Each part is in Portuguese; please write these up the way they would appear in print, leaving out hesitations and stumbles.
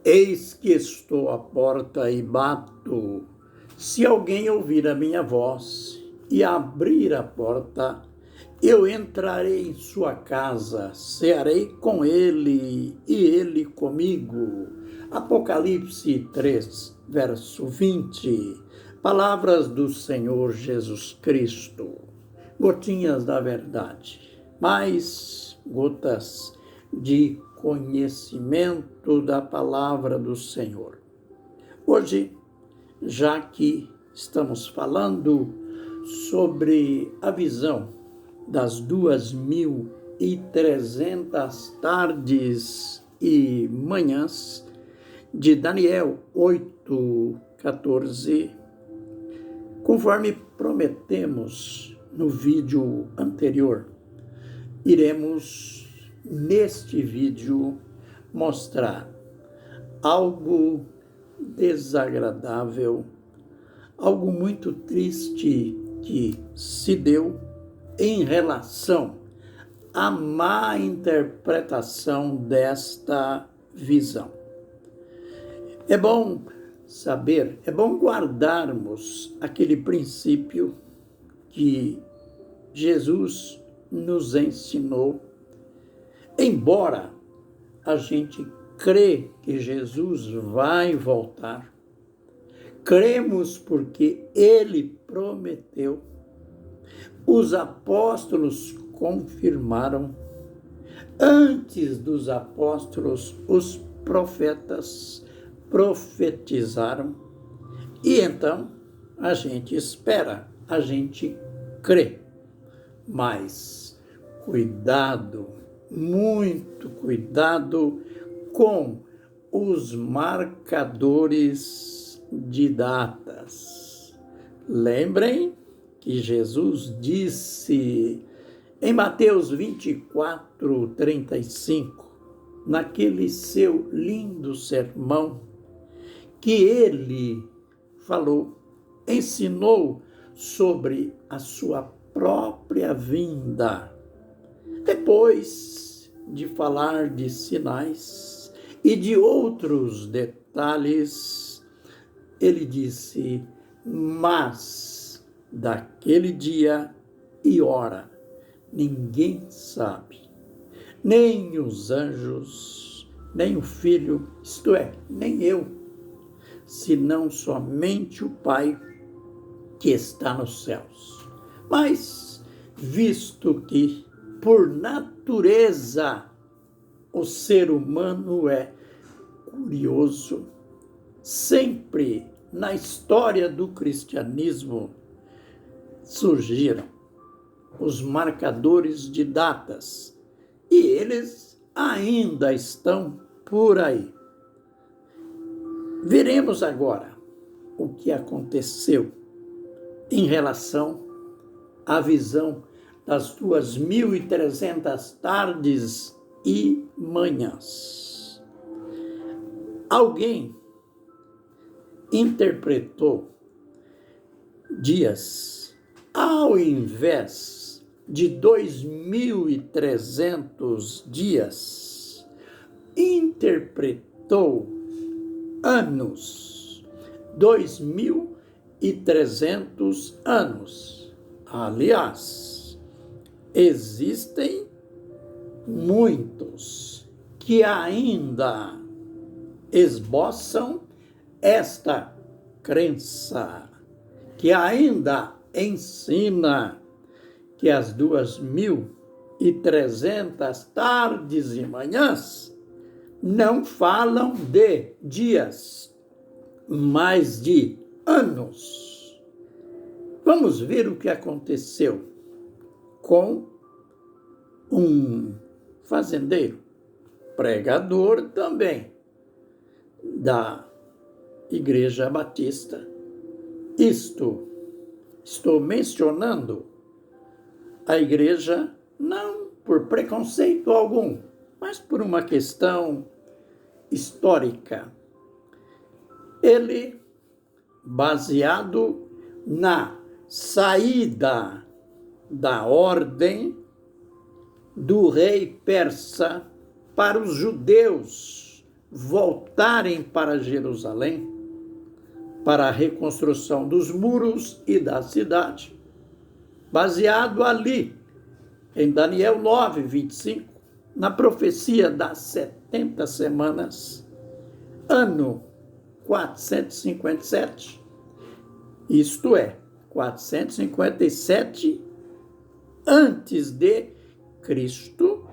Eis que estou à porta e bato. Se alguém ouvir a minha voz e abrir a porta, eu entrarei em sua casa, cearei com ele e ele comigo. Apocalipse 3, verso 20. Palavras do Senhor Jesus Cristo. Gotinhas da verdade, mais gotas de conhecimento da palavra do Senhor. Hoje, já que estamos falando sobre a visão das 2.300 tardes e manhãs de Daniel 8:14, conforme prometemos no vídeo anterior, iremos neste vídeo mostrar algo desagradável, algo muito triste que se deu em relação à má interpretação desta visão. É bom saber, é bom guardarmos aquele princípio que Jesus nos ensinou. Embora a gente crê que Jesus vai voltar, cremos porque ele prometeu, os apóstolos confirmaram, antes dos apóstolos, os profetas profetizaram, e então a gente espera, a gente crê. Mas cuidado, muito cuidado com os marcadores de datas. Lembrem que Jesus disse em Mateus 24:35, naquele seu lindo sermão, que ele falou, ensinou sobre a sua própria vinda. Depois de falar de sinais e de outros detalhes, ele disse: mas daquele dia e hora ninguém sabe, nem os anjos, nem o Filho, isto é, nem eu, senão somente o Pai que está nos céus. Mas, visto que, por natureza, o ser humano é curioso, sempre na história do cristianismo surgiram os marcadores de datas, e eles ainda estão por aí. Veremos agora o que aconteceu em relação à visão das 2.300 tardes e manhãs. Alguém interpretou dias ao invés de 2.300 dias, interpretou anos, 2.300 anos. Aliás, existem muitos que ainda esboçam esta crença, que ainda ensina que as 2.300 tardes e manhãs não falam de dias, mas de anos. Vamos ver o que aconteceu com um fazendeiro, pregador também, da Igreja Batista. Estou mencionando a igreja não por preconceito algum, mas por uma questão histórica. Ele, baseado na saída da ordem do rei persa para os judeus voltarem para Jerusalém, para a reconstrução dos muros e da cidade, baseado ali em Daniel 9, 25, na profecia das 70 semanas, ano 457, isto é, 457 antes de Cristo.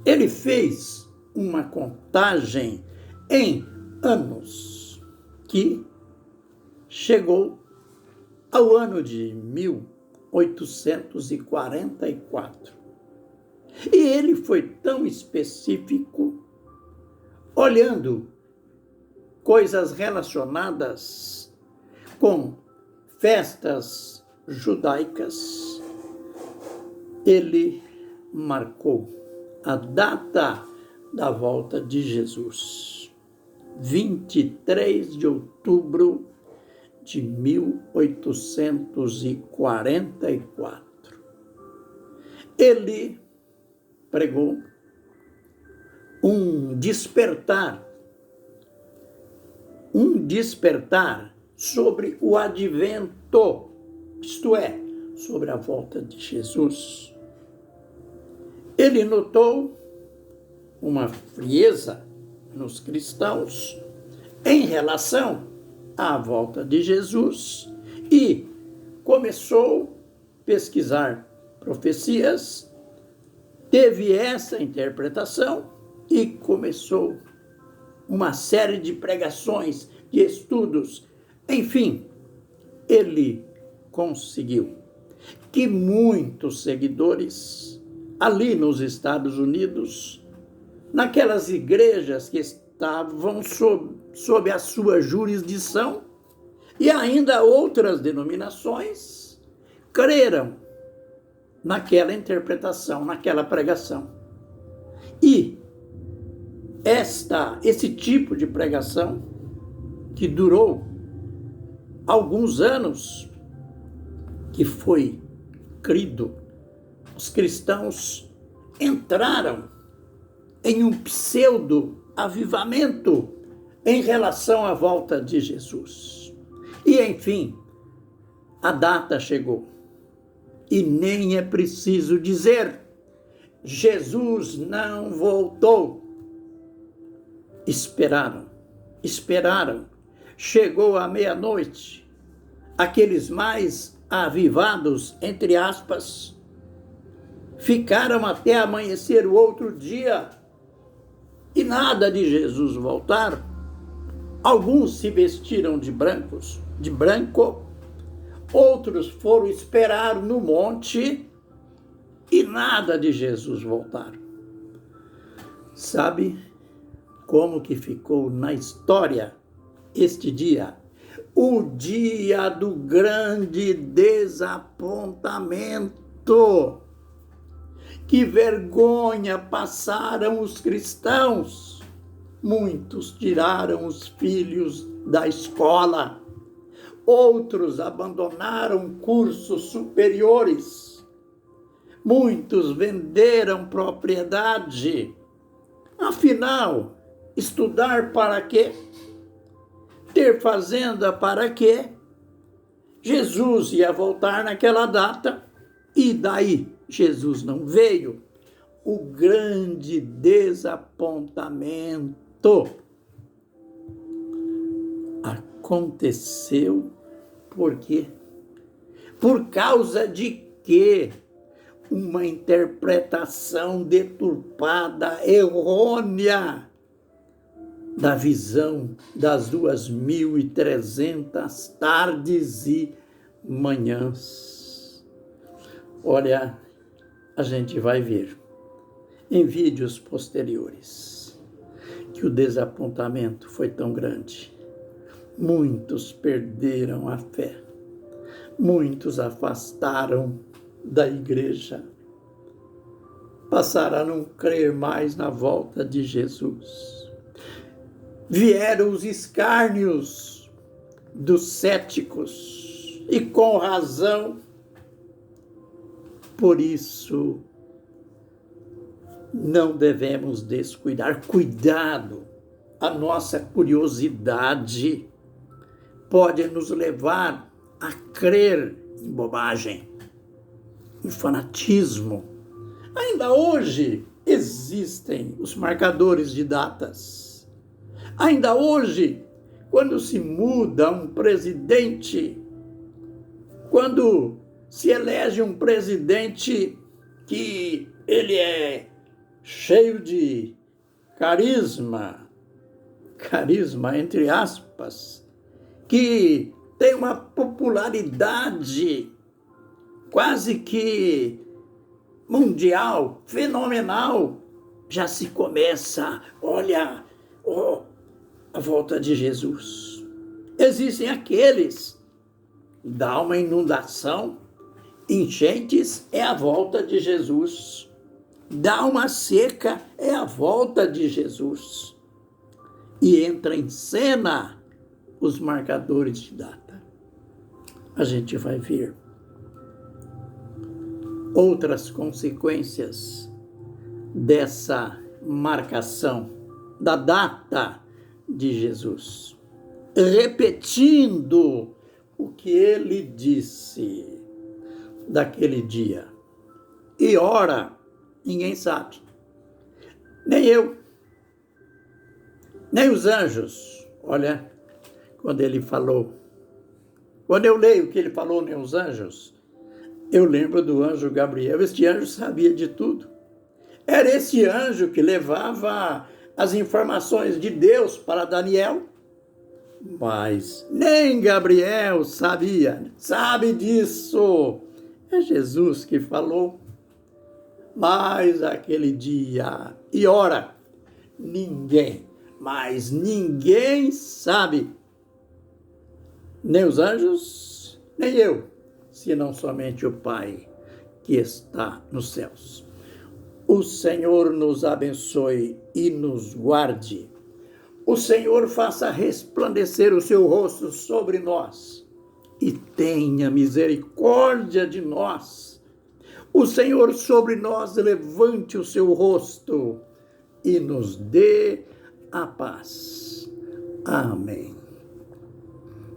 Ele fez uma contagem em anos, que chegou ao ano de 1844. E ele foi tão específico, olhando coisas relacionadas com festas judaicas. Ele marcou a data da volta de Jesus, 23 de outubro de 1844. Ele pregou um despertar sobre o advento, isto é, sobre a volta de Jesus. Ele notou uma frieza nos cristãos em relação à volta de Jesus e começou a pesquisar profecias, teve essa interpretação e começou uma série de pregações, de estudos. Enfim, ele conseguiu que muitos seguidores ali nos Estados Unidos, naquelas igrejas que estavam sob a sua jurisdição, e ainda outras denominações, creram naquela interpretação, naquela pregação. E esse tipo de pregação, que durou alguns anos, que foi crido, os cristãos entraram em um pseudo-avivamento em relação à volta de Jesus. E, enfim, a data chegou. E nem é preciso dizer, Jesus não voltou. Esperaram. Chegou a meia-noite. Aqueles mais avivados, entre aspas, ficaram até amanhecer o outro dia e nada de Jesus voltar. Alguns se vestiram de branco, outros foram esperar no monte e nada de Jesus voltar. Sabe como que ficou na história este dia? O dia do grande desapontamento. Que vergonha passaram os cristãos. Muitos tiraram os filhos da escola. Outros abandonaram cursos superiores. Muitos venderam propriedade. Afinal, estudar para quê? Ter fazenda para quê? Jesus ia voltar naquela data e daí Jesus não veio. O grande desapontamento aconteceu por quê? Por causa de quê? Uma interpretação deturpada, errônea, da visão das 2.300 tardes e manhãs. Olha, a gente vai ver em vídeos posteriores que o desapontamento foi tão grande. Muitos perderam a fé. Muitos afastaram da igreja. Passaram a não crer mais na volta de Jesus. Vieram os escárnios dos céticos, e com razão. Por isso, não devemos descuidar. Cuidado, a nossa curiosidade pode nos levar a crer em bobagem, em fanatismo. Ainda hoje existem os marcadores de datas. Ainda hoje, quando se muda um presidente, quando se elege um presidente que ele é cheio de carisma entre aspas, que tem uma popularidade quase que mundial, fenomenal, já se começa, olha, a volta de Jesus. Existem aqueles, dá uma inundação, enchentes, é a volta de Jesus. Dá uma seca, é a volta de Jesus. E entra em cena os marcadores de data. A gente vai ver outras consequências dessa marcação da data de Jesus, repetindo o que ele disse daquele dia. E hora, ninguém sabe. Nem eu, nem os anjos. Olha, quando ele falou, quando eu leio o que ele falou, nem os anjos, eu lembro do anjo Gabriel. Este anjo sabia de tudo. Era esse anjo que levava as informações de Deus para Daniel. Mas nem Gabriel sabe disso. É Jesus que falou. Mas aquele dia e hora, ninguém sabe. Nem os anjos, nem eu, senão somente o Pai que está nos céus. O Senhor nos abençoe e nos guarde. O Senhor faça resplandecer o seu rosto sobre nós e tenha misericórdia de nós. O Senhor sobre nós levante o seu rosto e nos dê a paz. Amém.